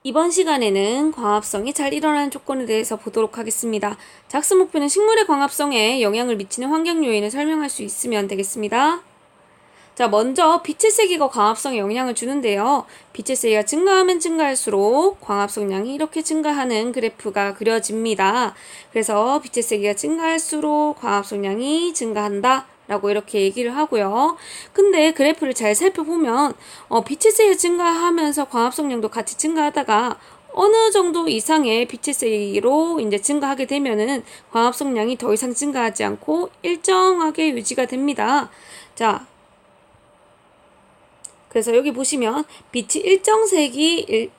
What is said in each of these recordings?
이번 시간에는 광합성이 잘 일어나는 조건에 대해서 보도록 하겠습니다. 작성 목표는 식물의 광합성에 영향을 미치는 환경 요인을 설명할 수 있으면 되겠습니다. 자, 먼저 빛의 세기가 광합성에 영향을 주는데요. 빛의 세기가 증가하면 증가할수록 광합성량이 이렇게 증가하는 그래프가 그려집니다. 그래서 빛의 세기가 증가할수록 광합성량이 증가한다 라고 이렇게 얘기를 하고요. 근데 그래프를 잘 살펴보면 빛의 세기가 증가하면서 광합성량도 같이 증가하다가 어느 정도 이상의 빛의 세기로 이제 증가하게 되면은 광합성량이 더 이상 증가하지 않고 일정하게 유지가 됩니다. 자, 그래서 여기 보시면 빛이 일정 세기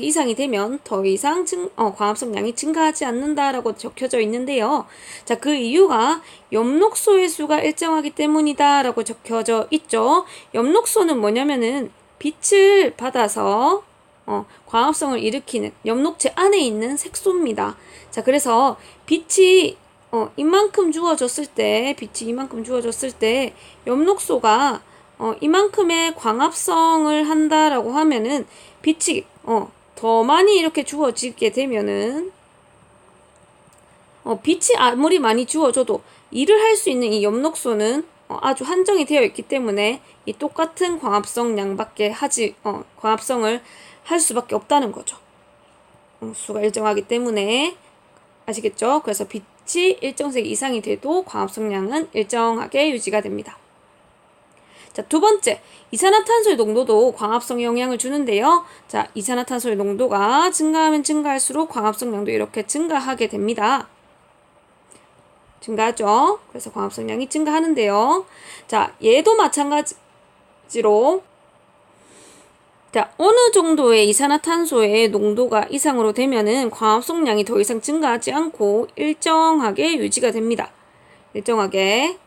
이상이 되면 더 이상 광합성량이 증가하지 않는다라고 적혀져 있는데요. 자, 그 이유가 엽록소의 수가 일정하기 때문이다라고 적혀져 있죠. 엽록소는 뭐냐면은 빛을 받아서 광합성을 일으키는 엽록체 안에 있는 색소입니다. 자, 그래서 빛이 이만큼 주어졌을 때 엽록소가 이만큼의 광합성을 한다라고 하면은 빛이 더 많이 이렇게 주어지게 되면은 빛이 아무리 많이 주어져도 일을 할 수 있는 이 엽록소는 아주 한정이 되어 있기 때문에 이 똑같은 광합성을 할 수밖에 없다는 거죠. 수가 일정하기 때문에 아시겠죠? 그래서 빛이 일정 세기 이상이 돼도 광합성량은 일정하게 유지가 됩니다. 자, 두 번째, 이산화탄소의 농도도 광합성에 영향을 주는데요. 자, 이산화탄소의 농도가 증가하면 증가할수록 광합성량도 이렇게 증가하게 됩니다. 증가하죠? 그래서 광합성량이 증가하는데요. 자, 얘도 마찬가지로 자, 어느 정도의 이산화탄소의 농도가 이상으로 되면은 광합성량이 더 이상 증가하지 않고 일정하게 유지가 됩니다. 일정하게.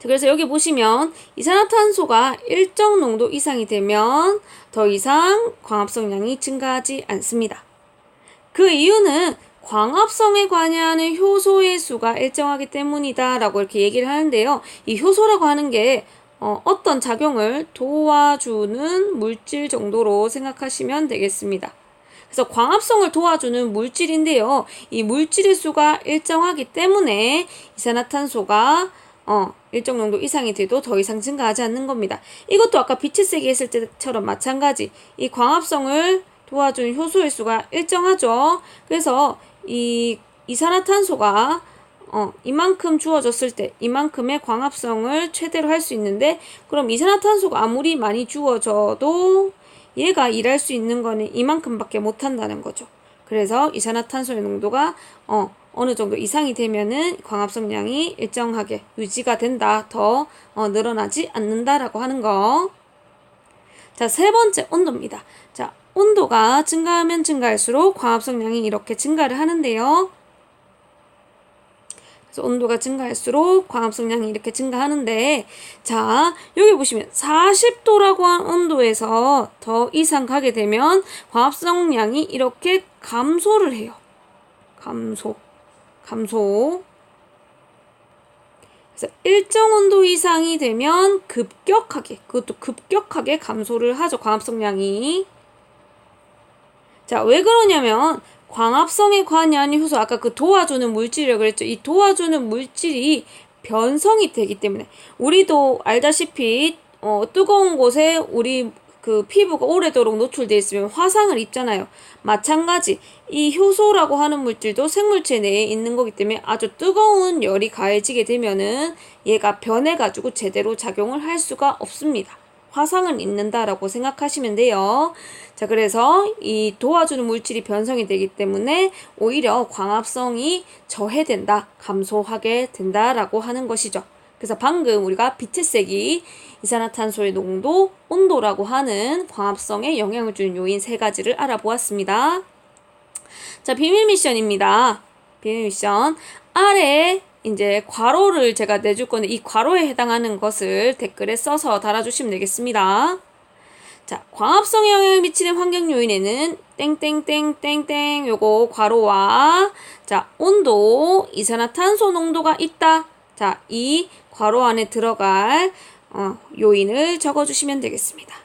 그래서 여기 보시면 이산화탄소가 일정 농도 이상이 되면 더 이상 광합성량이 증가하지 않습니다. 그 이유는 광합성에 관여하는 효소의 수가 일정하기 때문이다 라고 이렇게 얘기를 하는데요. 이 효소라고 하는 게 어떤 작용을 도와주는 물질 정도로 생각하시면 되겠습니다. 그래서 광합성을 도와주는 물질인데요. 이 물질의 수가 일정하기 때문에 이산화탄소가 일정 농도 이상이 돼도 더 이상 증가하지 않는 겁니다. 이것도 아까 빛의 세기 했을 때처럼 마찬가지. 이 광합성을 도와주는 효소의 수가 일정하죠. 그래서 이 이산화탄소가 이만큼 주어졌을 때 이만큼의 광합성을 최대로 할 수 있는데, 그럼 이산화탄소가 아무리 많이 주어져도 얘가 일할 수 있는 거는 이만큼밖에 못 한다는 거죠. 그래서 이산화탄소의 농도가 어느 정도 이상이 되면은 광합성량이 일정하게 유지가 된다. 더 늘어나지 않는다라고 하는 거. 자, 세 번째 온도입니다. 자, 온도가 증가하면 증가할수록 광합성량이 이렇게 증가를 하는데요. 그래서 온도가 증가할수록 광합성량이 이렇게 증가하는데, 자, 여기 보시면 40도라고 한 온도에서 더 이상 가게 되면 광합성량이 이렇게 감소를 해요. 감소. 그래서 일정 온도 이상이 되면 그것도 급격하게 감소를 하죠. 광합성량이. 자, 왜 그러냐면 광합성에 관여하는 효소, 아까 그 도와주는 물질이라고 그랬죠. 이 도와주는 물질이 변성이 되기 때문에, 우리도 알다시피 뜨거운 곳에 우리 그 피부가 오래도록 노출되어 있으면 화상을 입잖아요. 마찬가지 이 효소라고 하는 물질도 생물체 내에 있는 거기 때문에 아주 뜨거운 열이 가해지게 되면은 얘가 변해가지고 제대로 작용을 할 수가 없습니다. 화상을 입는다라고 생각하시면 돼요. 자, 그래서 이 도와주는 물질이 변성이 되기 때문에 오히려 광합성이 저해된다, 감소하게 된다라고 하는 것이죠. 그래서 방금 우리가 빛의 세기, 이산화탄소의 농도, 온도라고 하는 광합성에 영향을 주는 요인 세 가지를 알아보았습니다. 자, 비밀 미션입니다. 비밀 미션. 아래에 이제 괄호를 제가 내줄 건데, 이 괄호에 해당하는 것을 댓글에 써서 달아주시면 되겠습니다. 자, 광합성에 영향을 미치는 환경 요인에는 땡땡땡땡땡 요거 괄호와, 자, 온도, 이산화탄소 농도가 있다. 자, 이 괄호 안에 들어갈 요인을 적어주시면 되겠습니다.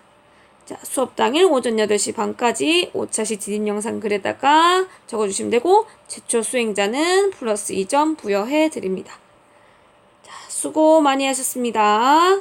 자, 수업 당일 오전 8시 반까지 5차시 디딤 영상 글에다가 적어주시면 되고 최초 수행자는 플러스 2점 부여해 드립니다. 자, 수고 많이 하셨습니다.